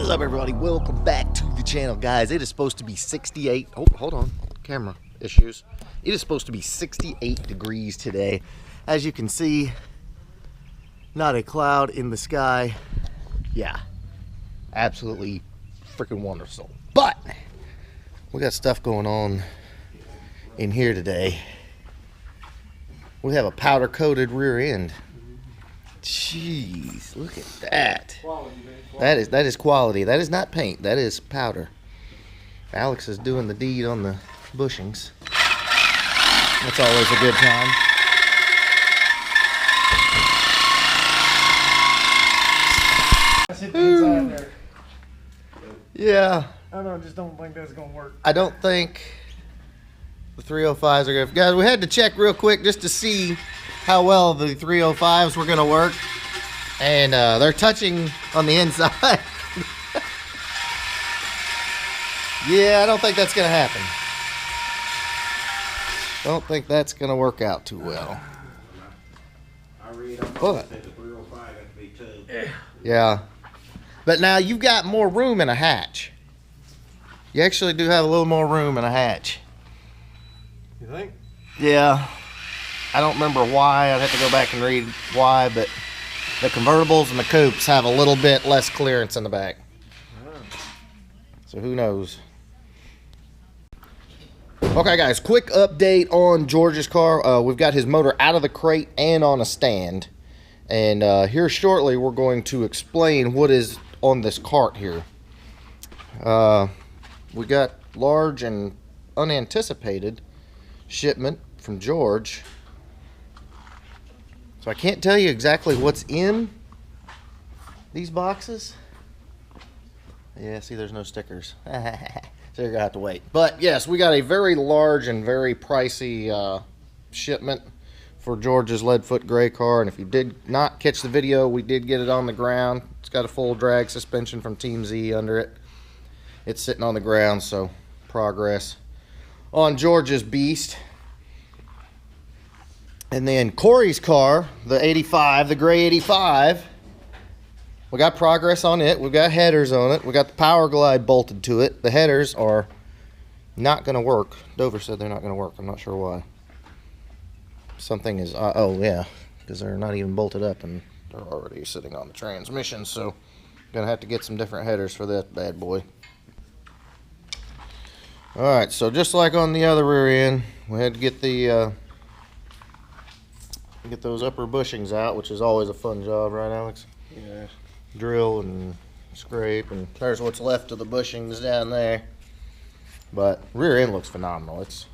What's up, everybody? Welcome back to the channel, guys. It is supposed to be 68. Oh, hold on. Camera issues. It is supposed to be 68 degrees today. As you can see, not a cloud in the sky. Yeah, absolutely freaking wonderful. But we got stuff going on in here today. We have a powder-coated rear end. Jeez, look at that. Quality, man. That is quality. That is not paint. That is powder. Alex is doing the deed on the bushings. That's always a good time. Let's hit the inside there. Yeah. I just don't think that's gonna work. I don't think the 305s are going to... Guys, we had to check real quick just to see how well the 305s were going to work. And they're touching on the inside. Yeah, I don't think that's going to happen. Don't think that's going to work out too well. I read on But, the 305 has to be too. yeah. But now you've got more room in a hatch. You actually do have a little more room in a hatch. You think? Yeah. I don't remember why. I'd have to go back and read why, but the convertibles and the coupes have a little bit less clearance in the back. So who knows? Okay, guys, quick update on George's car. We've got his motor out of the crate and on a stand. And here shortly, we're going to explain what is on this cart here. We got large and unanticipated shipment from George. So I can't tell you exactly what's in these boxes. Yeah, see, there's no stickers. So you're gonna have to wait. But yes, we got a very large and very pricey shipment for George's Leadfoot Gray car. And if you did not catch the video, we did get it on the ground. It's got a full drag suspension from Team Z under it. It's sitting on the ground, so progress on George's beast. And then Corey's car, the 85, the gray 85, we got progress on it. We've got headers on it. We got the power glide bolted to it. The headers are not going to work. Dover said they're not going to work. I'm not sure why. Something is, oh yeah, because they're not even bolted up and they're already sitting on the transmission. So going to have to get some different headers for that bad boy. All right, so just like on the other rear end, we had to get the get those upper bushings out, which is always a fun job, right, Alex? Yeah. Drill and scrape, and there's what's left of the bushings down there. But rear end looks phenomenal. It's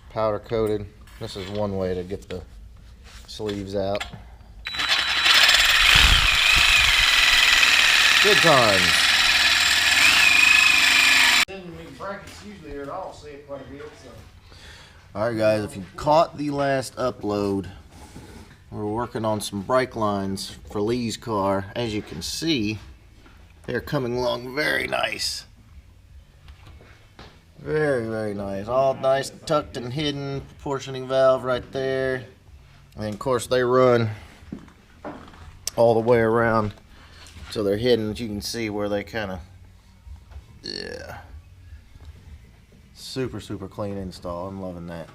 powder coated. This is one way to get the sleeves out. Good times. Brackets usually are all set quite a bit, so. Alright guys, if you caught the last upload, we're working on some brake lines for Lee's car. As you can see, they're coming along very nice. Very, very nice. All nice, tucked and hidden, proportioning valve right there. And of course they run all the way around, so they're hidden. You can see where they kind of, yeah. Super, super clean install. I'm loving that.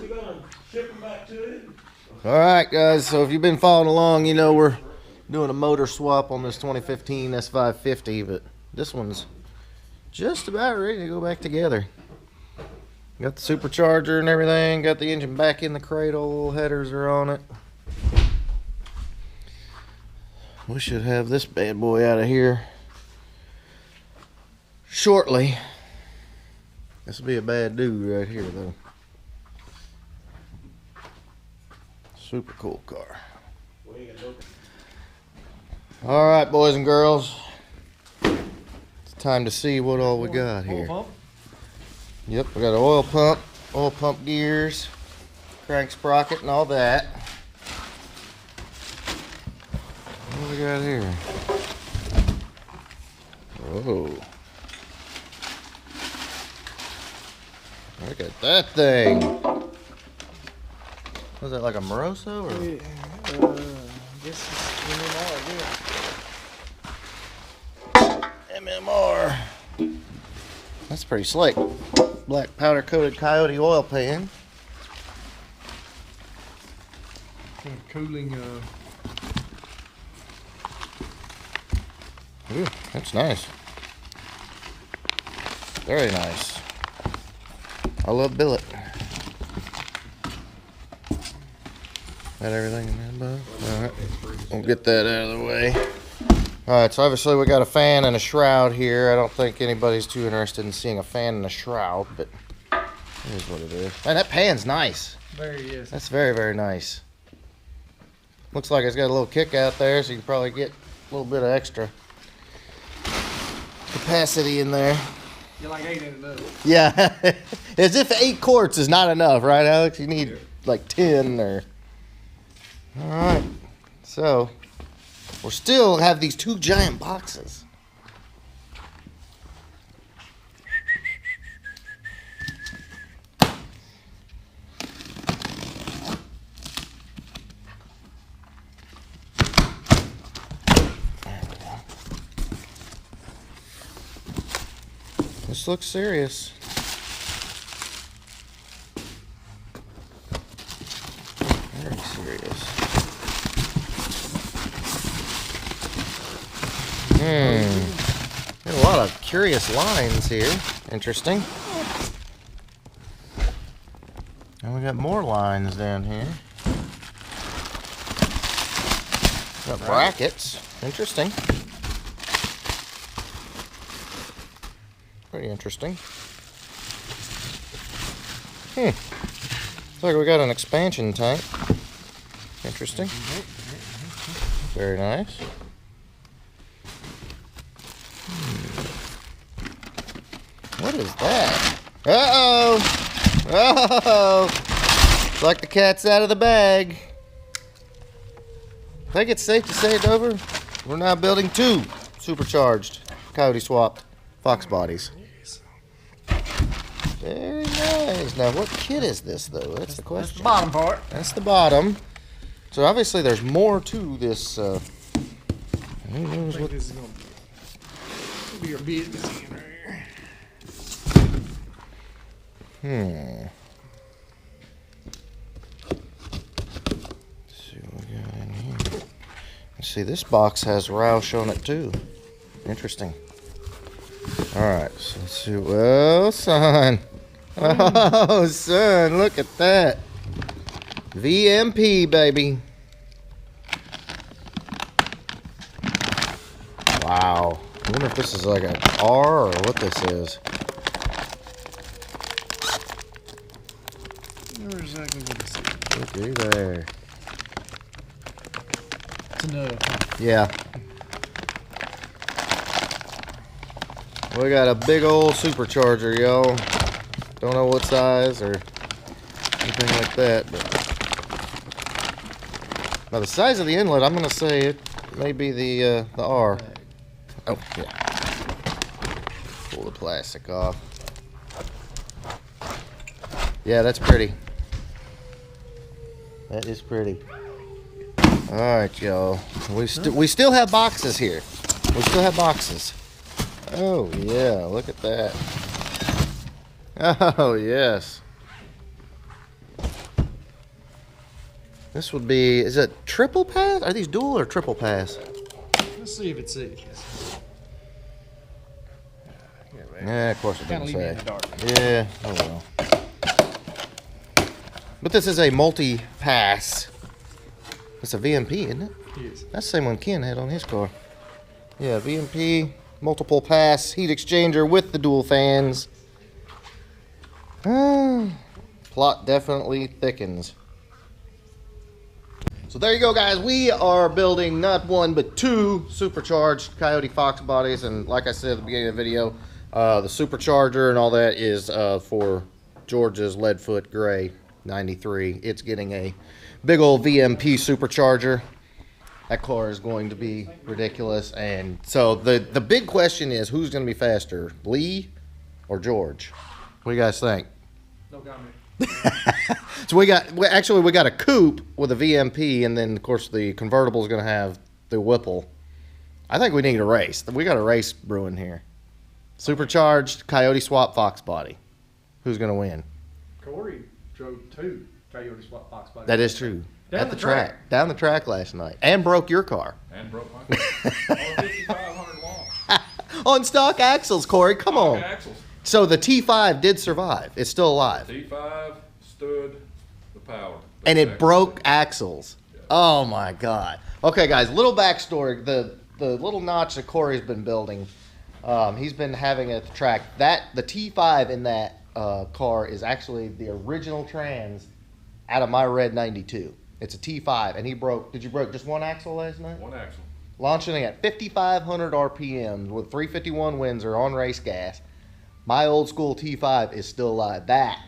You gonna ship them back to it? Alright guys, so if you've been following along, you know we're doing a motor swap on this 2015 S550, but this one's just about ready to go back together. Got the supercharger and everything, got the engine back in the cradle, headers are on it. We should have this bad boy out of here shortly. This will be a bad dude right here though. Super cool car. Alright boys and girls, it's time to see what all we got here. Oil pump? Yep, we got an oil pump gears, crank sprocket and all that. What do we got here? Oh. Look at that thing. Was that like a Moroso or? Yeah, guess it's in and out, yeah. MMR. That's pretty slick. Black powder coated coyote oil pan. Cooling. Ooh, that's nice. Very nice. I love billet. Got everything in there, bud? Alright. We'll get that out of the way. Alright, so obviously we got a fan and a shroud here. I don't think anybody's too interested in seeing a fan and a shroud, but it is what it is. Man, that pan's nice. Yes. That's very, very nice. Looks like it's got a little kick out there, so you can probably get a little bit of extra capacity in there. You're like 8 in another. Yeah, as if 8 quarts is not enough, right, Alex? You need like 10 or... All right, so we still have these 2 giant boxes. This looks serious. Very serious. Got a lot of curious lines here. Interesting. And we got more lines down here. Got brackets. Interesting. Pretty interesting. Looks like we got an expansion tank. Interesting. Very nice. What is that? Uh-oh! Uh-oh! It's like the cat's out of the bag. I think it's safe to say, Dover, we're now building 2 supercharged coyote swapped Fox bodies. Very nice. Now, what kit is this, though? That's the question. That's the bottom part. That's the bottom. So, obviously, there's more to this. Who knows what This is going to be your business in right here. Let's see what we got in here. Let's see, this box has Roush on it, too. Interesting. Alright, so let's see. Well, son. Oh, son, look at that. VMP, baby. Wow. I wonder if this is like an R or what this is. Not exactly what this is. Looky there. It's enough. Yeah. We got a big old supercharger, y'all. Don't know what size or anything like that, but by the size of the inlet, I'm gonna say it may be the R. Oh yeah. Pull the plastic off. Yeah, that's pretty. That is pretty. All right, y'all. We still have boxes here. We still have boxes. Oh yeah, look at that. Oh yes. This would be, is it triple pass? Are these dual or triple pass? Let's see if it sees. Yeah, of course it Kind doesn't of leave it in say. the dark. Yeah, oh well. But this is a multi-pass. It's a VMP, isn't it? Yes. That's the same one Ken had on his car. Yeah, VMP, multiple pass, heat exchanger with the dual fans. Plot definitely thickens. So there you go, guys. We are building not 1 but 2 supercharged Coyote Fox bodies, and like I said at the beginning of the video, the supercharger and all that is for George's Leadfoot Gray 93. It's getting a big old VMP supercharger. That car is going to be ridiculous, and so the big question is, who's going to be faster, Lee or George? What do you guys think? No comment. So we got a coupe with a VMP, and then of course the convertible is going to have the Whipple I think we need a race. We got a race brewing here. Supercharged Coyote Swap Fox body. Who's going to win? Corey drove 2 Coyote Swap Fox bodies. That is true. Down At the track. Down the track last night. And broke your car. And broke my car. On 5,500 long. On stock axles, Corey. Come on. Axles. So the T5 did survive. It's still alive. T5 stood the power. And it broke axles. Yeah. Oh, my God. Okay, guys, little backstory. The little notch that Corey's been building, he's been having at the track. The T5 in that car is actually the original trans out of my red 92. It's a T5, and did you break just one axle last night? One axle. Launching at 5,500 RPMs with 351 Windsor on race gas. My old school T5 is still alive. That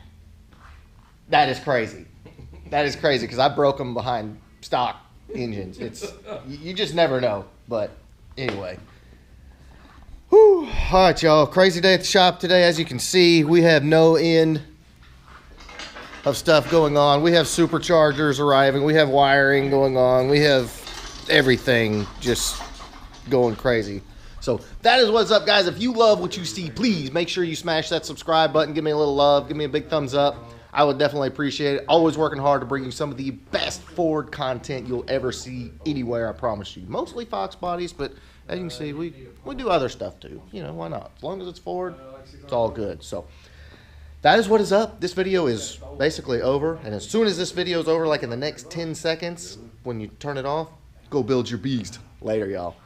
is crazy. That is crazy because I broke them behind stock engines. You just never know. But anyway. Whew. All right, y'all. Crazy day at the shop today. As you can see, we have no end of stuff going on. We have superchargers arriving. We have wiring going on. We have everything just going crazy. So that is what's up, guys. If you love what you see, please make sure you smash that subscribe button. Give me a little love. Give me a big thumbs up. I would definitely appreciate it. Always working hard to bring you some of the best Ford content you'll ever see anywhere, I promise you. Mostly Fox bodies, but as you can see, we do other stuff too. You know, why not? As long as it's Ford, it's all good. So that is what is up. This video is basically over. And as soon as this video is over, like in the next 10 seconds, when you turn it off, go build your beast. Later, y'all.